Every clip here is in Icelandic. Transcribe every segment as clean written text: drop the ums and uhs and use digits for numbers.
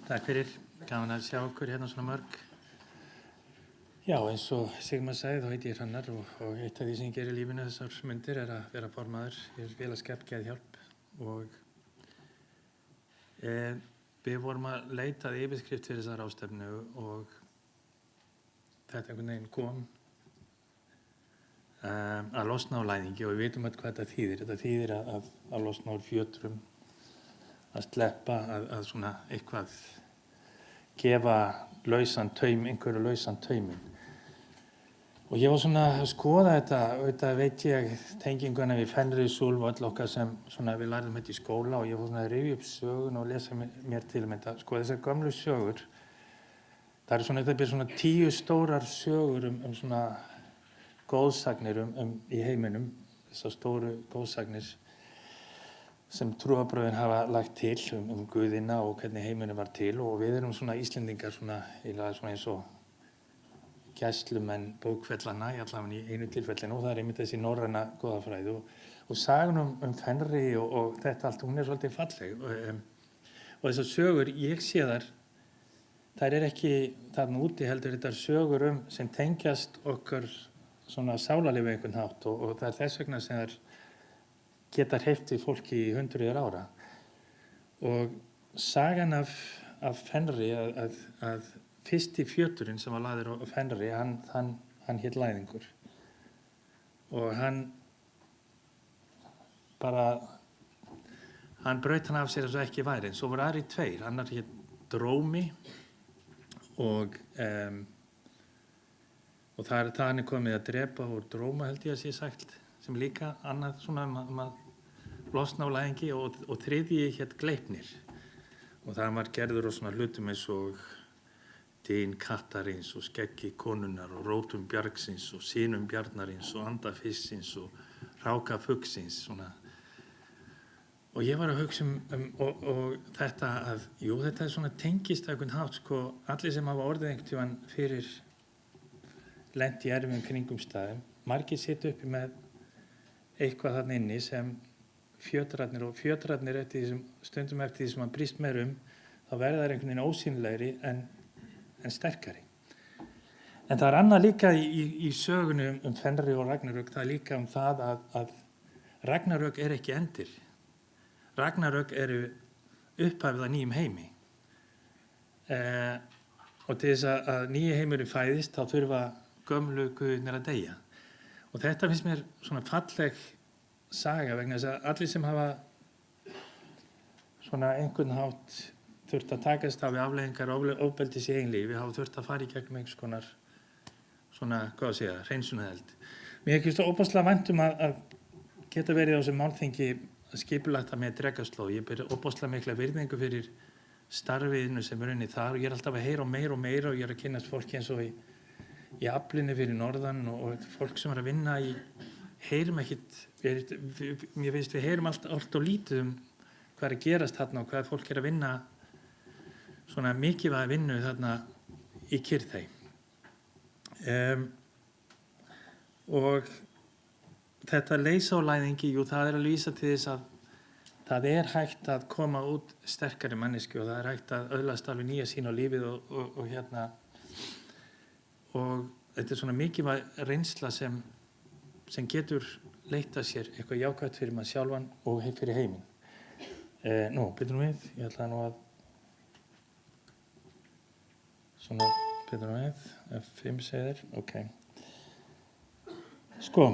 Takk fyrir, gaman að sjá okkur hérna svona mörg. Já, eins og Sigmar sagði, þá heiti ég Hrannar og eitt af því sem ég gerir í lífinu þessar myndir er að vera formaður í félagsskap Geðhjálp og við vorum að leita að yfirskrift fyrir þessa ráðstefnu og þetta einhvern veginn kom að losna á læðingi og við vitum öll hvað þetta þýðir. Þetta þýðir að losna úr fjötrum, að sleppa, að svona eitthvað gefa einhverju lausan tauminn. Og ég var svona að skoða þetta, auðvitað veit ég tenginguna við Fenrisúlf og öll okkar sem svona við lærðum þetta í skóla og ég var svona að rifja upp sögun og lesa mér til þetta. Sko þessar gömlu sögur, það eru svona 10 stórar sögur svona góðsagnir í heiminum, þessar stóru góðsagnir sem trúarbrögðin hafa lagt til Guðina og hvernig heimurinn var til og við erum svona Íslendingar svona eins og gæslumenn bókfellana í allavega í einu tilfellinu og það er einmitt þessi norræna goðafræði og sagan Fenri og þetta allt, hún er svolítið falleg og þessar sögur, ég sé þær er ekki þarna úti heldur þetta sögur sem tengjast okkar svona sálarlífi einhvern hátt og það er þess vegna sem þær geta hreyft við fólki í hundruðir ára og sagan af Fenri að fyrsti fjöturinn sem var lagður á Fenri, hann hét Læðingur og hann braut hann af sér eins og ekki væri en svo voru aðrir 2, annar hét Drómi og það er komið að drepa úr Dróma held ég að sé sagt sem líka annað svona að losna á læðingi og þriðji hét Gleipnir og það var gerður á svona hlutum eins og dyn kattarins og skeggi konunnar og rótum bjargsins og sínum bjarnarins og anda fisksins og ráka fuglsins svona. Og ég var að hugsa og þetta þetta er svona tengist einhvern hátt sko allir sem hafa orðið einhvern tímann fyrir lent í erfiðum kringumstæðum margir sitja uppi með eitthvað þarna inni sem fjötrarnir og fjötrarnir stundum eftir því sem man brýst meir þá verða þær einhvern veginn ósýnilegri en sterkari. En það er annað líka í sögunni Fenri og Ragnarök, það er líka það að Ragnarök er ekki endir. Ragnarök eru upphafið að nýjum heimi. Og til þess að nýji heimurinn fæðist, þá þurfa gömlu guðirnir að deyja. Og þetta finnst mér svona falleg saga vegna þess að allir sem hafa svona einhvern hátt þurft að takast á við afleiðingar ofbeldis í eigin lífi, hafa þurft að fara í gegnum einhvers konar svona, hreinsunareld. Mér finnst það óbáslega vænt að geta verið á þessum málþingi skipulagt með Drekkaslóð. Ég ber óbáslega mikla virðingu fyrir starfiðinu sem unnið þar og ég er alltaf að heyra meira og ég er að kynnast fólki eins og í aflinni fyrir norðan og fólk sem er að vinna heyrum ekkit, mér finnst við heyrum allt og lítið hvað er að gerast þarna og hvað fólk er að vinna svona mikilvæga vinnu þarna í Kyrrþey. Og þetta leysa á læðingi, það er að lýsa til þess að það er hægt að koma út sterkari manneskju og það er hægt að öðlast alveg nýja sýn á lífið og þetta er svona mikilvæg reynsla sem getur leitt að sér eitthvað jákvætt fyrir maður sjálfan og fyrir heiminn. Byrjum við, ég ætla nú að svona, byrjum við, F5 segir, ok. Sko,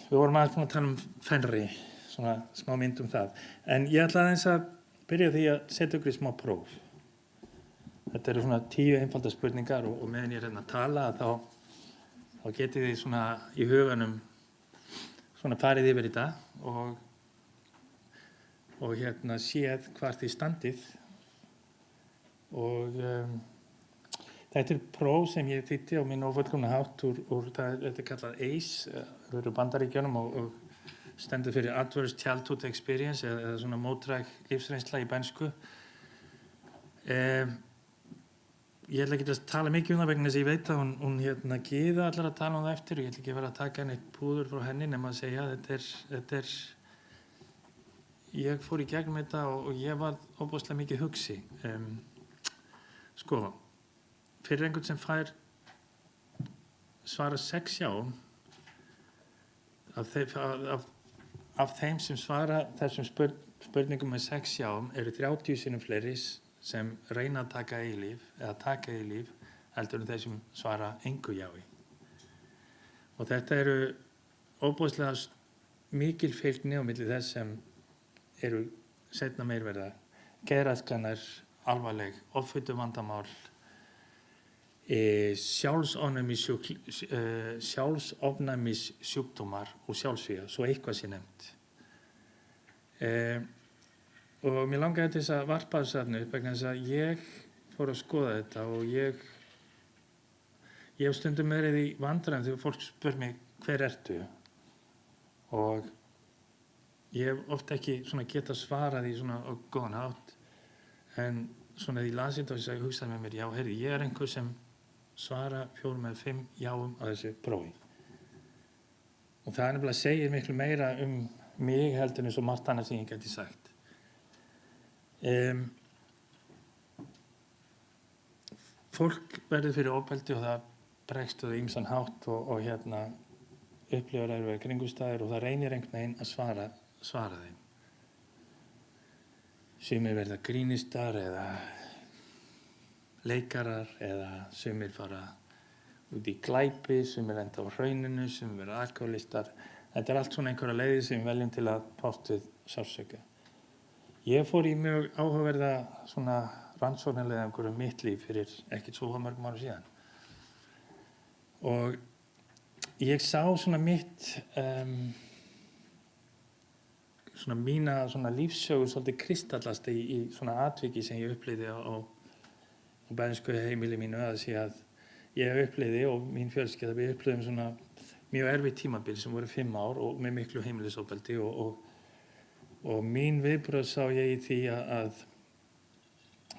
við vorum aðeins búin að tala Fenri, svona smá mynd það. En ég ætla aðeins að byrja því að setja ykkur í smá próf. Þetta eru svona 10 einfaldar spurningar og meðan ég er að tala þá getið þið svona í huganum svona farið yfir þetta og séð hvar þið standið og þetta er próf sem ég þýddi á minn ófullkomna hátt úr þetta er kallað ACE, það eru Bandaríkjunum og stendur fyrir Adverse Childhood Experience eða svona mótræk lífsreynsla í bernsku. Ég ætla ekki að tala mikið það vegna þess að ég veit að hún Gyða allar að tala það eftir og ég ætla ekki að vera að taka henni púður frá henni nema að segja þetta er ég fór í gegnum þetta og ég var ofboðslega mikið hugsi. Sko, fyrir einhvern sem svara 6 jáum, af þeim sem svara þessum spurningum með 6 jáum eru 30 sinnum fleiri sem reyna að taka eigið líf eða taka eigið líf heldur en þeir sem svara engu jái. Og þetta eru óbúðslega mikil fylgni á milli þess sem eru seinna meir verða geðraskanir, alvarleg offituvandamál, sjálfsofnæmissjúkdómar og sjálfsvíga, svo eitthvað sé nefnt. Og mér langaði til þess að varpa þessu þarna upp vegna þess að ég fór að skoða þetta og ég hef stundum verið í vandræðum þegar fólk spyr mig hver ertu? Og ég hef oft ekki geta svarað í svona á góðan hátt, en svona því ég las þetta og ég hugsaði með mér, já, heyrðu, ég er einhver sem svara 4 eða 5 jáum á þessu prófi. Og það nefnilega segir miklu meira mig heldur eins og margt annað sem ég geti sagt. Fólk verður fyrir ofbeldi og það bregst á ýmsan hátt og upplifar erfiðar kringumstæður og það reynir einhvern veginn að svara þeim. Sumir verða grínistar eða leikarar eða sumir fara út í glæpi, sumir enda á hrauninu, sumir verða alkohólistar. Þetta er allt svona einhverja leiðir sem við veljum til að fást við sársauka. Ég fór í mjög áhugaverða svona rannsóknarlega einhverju mitt líf fyrir ekkert svo mörgum árum síðan. Og ég sá svona mína lífssögu svolítið kristallast í svona atviki sem ég upplifði á bænsku heimili mínu, að sé að ég upplifði og mín fjölskylda við upplifðum svona mjög erfið tímabil sem voru 5 ár og með miklu heimilisofbeldi og mín viðbrögð sá ég í því að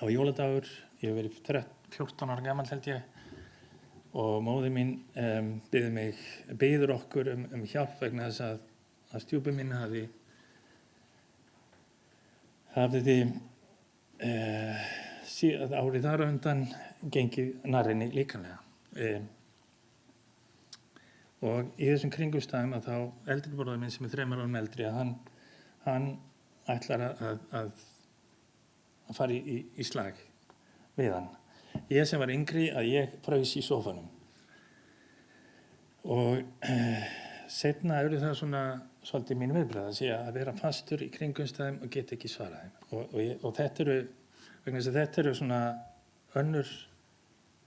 á jóladagur, ég hef verið 14 ára gamall held ég, og móðir mín biður okkur hjálp vegna þess að stjúpi mín hafði árið þar á undan gengið nærri líkamlega. Og í þessum kringumstæðum að þá eldri bróðir minn sem er 3 árum eldri að hann ætlar að fara í slag við hann. Ég sem var yngri að ég fraus í sófanum. Og seinna eru það svona svolítið mín viðbrögð að sé að vera fastur í kringumstæðum og geta ekki svarað þeim. Og þetta eru svona önnur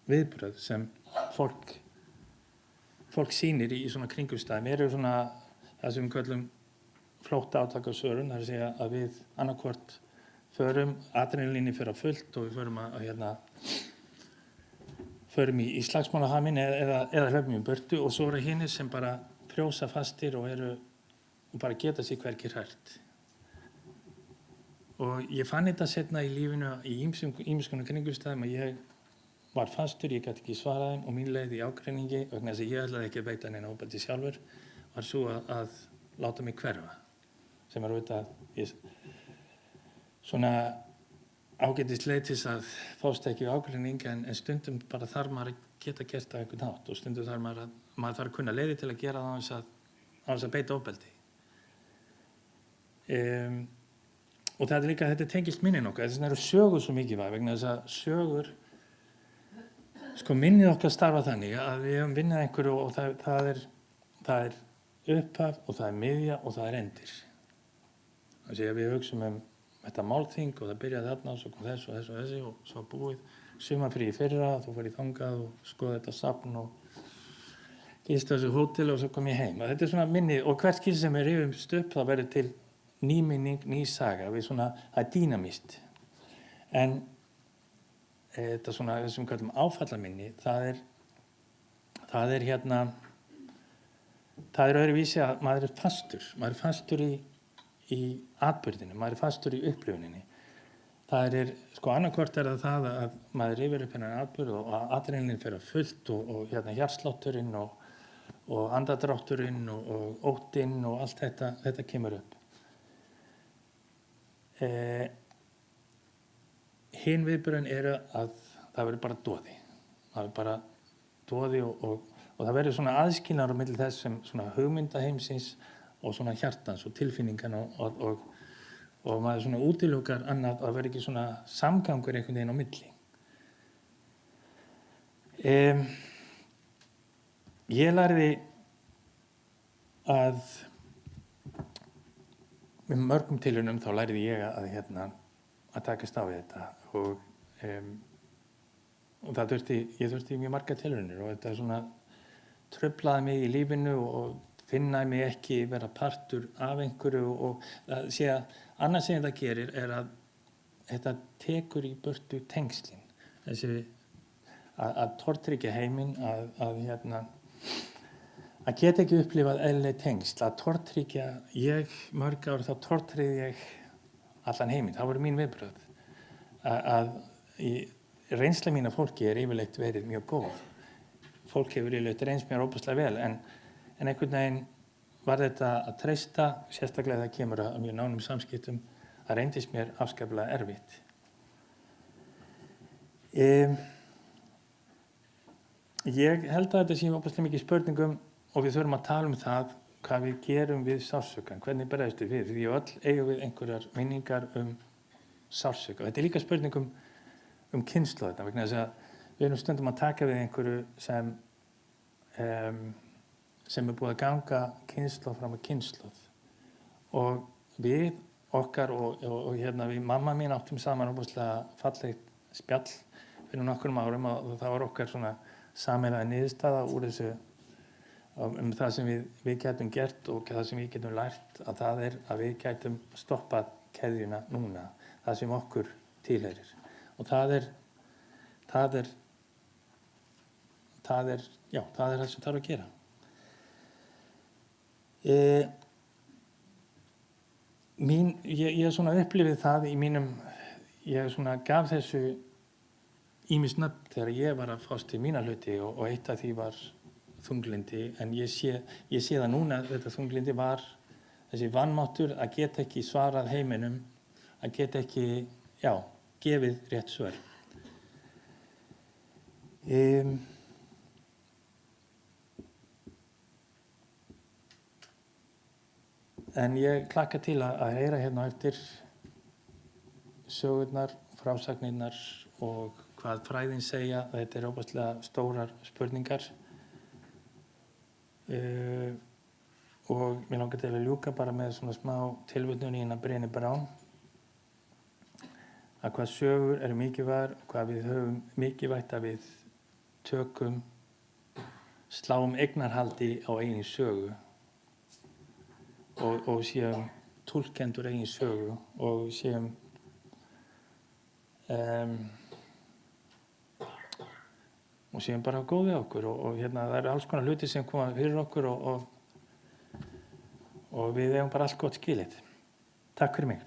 viðbrögð sem fólk sýnir í svona kringumstæðum. Eru svona það sem við köllum flótta átakasvörun, það er að segja að við annarkvort förum, adrenalíni fer á fullt og við förum í slagsmálahaminn eða hlöfum í burtu og svo eru hinir sem bara frjósa fastir og bara geta sig hvergi hrært. Og ég fann þetta seinna í lífinu í ýmiss konar kringumstæðum að ég var fastur, ég gat ekki svarað þeim og mín leið í ágreiningi vegna þess að ég ætlaði ekki að beita neina ofbeldi sjálfur var svo að láta mig hverfa, sem er auðvitað svona ágætis leið til að fást ekki við ágreining en stundum bara þarf maður að geta gert á einhvern hátt og stundum þarf maður þarf að kunna leiði til að gera það á þess að beita ofbeldi. Og það er líka, þetta tengist minnin okkar, þess vegna eru sögur svo mikilvæg vegna þess að sögur, minnið okkar starfa þannig að við höfum vinnað einhverju og það er upphaf og það er miðja og það er endir. Þannig að við hugsum þetta málþing og það byrjaði þarna og svo kom þessi og svo búið. Sumarfrí í fyrra, þú farið þangað og skoði þetta safn og gist þessu hótel og svo kom ég heim. Þetta er svona minnið og hvert skil sem við rifumst upp það verður til ný minning, ný saga. Það er dýnamískt. En þetta svona, þessum kallum áfallaminni, það er öðruvísi að maður er fastur. Maður er fastur í atburðinu, maður er fastur í upplifuninni. Það er, annarkvort er það að maður rifir upp hennar atburð og adrenalín fer að fullt og hjartslátturinn og andardrátturinn og óttinn og allt þetta kemur upp. Hinn viðbrögðin eru að það verður bara doði. Það er bara doði og það verður svona aðskilnaður á milli þess sem svona hugmyndaheimsins og svona hjartans og tilfinningan og maður svona útilokar annað og það verður ekki svona samgangur einhvern veginn á milli. Ég lærði að með mörgum tilraunum þá lærði ég að takast á við þetta og ég þurfti mjög margar tilraunir og þetta svona truflaði mig í lífinu og finnaði mig ekki vera partur af einhverju og annað sem það gerir að þetta tekur í burtu tengslin. Þessi að tortryggja heiminn, að geta ekki upplifað eðlileg tengsl, að tortryggja mörg ár þá tortryggði ég allan heiminn, það voru mín viðbrögð. Reynsla mín af fólki yfirleitt verið mjög góð. Fólk hefur yfirleitt reynst mér óbúslega vel, en einhvern veginn var þetta að treysta, sérstaklega það kemur að mjög nánum samskiptum, það reyndist mér afskaplega erfitt. Ég held að þetta sé óbúslega mikið spurningum og við þurfum að tala um það hvað við gerum við sársaukann, hvernig bregðumst við við, því öll eigum við einhverjar minningar sársauka. Þetta er líka spurningum kynslóðina, vegna þess að við erum stundum að taka við einhverju sem búið að ganga kynslóð fram að kynslóð og við okkar og við mamma mín áttum saman óbúslega fallegt spjall fyrir nokkrum árum og það var okkar svona sameiginlega niðurstaða úr þessu það sem við gætum gert og það sem við getum lært að það að við gætum stoppað keðjuna núna, það sem okkur tilheyrir og það er það sem þarf að gera. Ég svona upplifið það í mínum, ég svona gaf þessu ýmis nöfn þegar ég var að fást við mína hluti og eitt af því var þunglyndi, en ég sé það núna að þetta þunglyndi var þessi vanmáttur að geta ekki svarað heiminum, að geta ekki, gefið rétt svör. En ég hlakka til að heyra hérna eftir sögurnar, frásagnirnar og hvað fræðin segja. Þetta er óbúslega stórar spurningar og mér langar til að ljúka bara með svona smá tilvitnun í hérna Brené Brown að hvað sögur eru mikilvægar og hvað við höfum mikilvægt að við sláum eignarhaldi á eigin sögu og séum túlkendur eigin sögu og séum bara góð við okkur og það eru alls konar hluti sem koma fyrir okkur og við eigum bara allt gott skilið. Takk fyrir mig.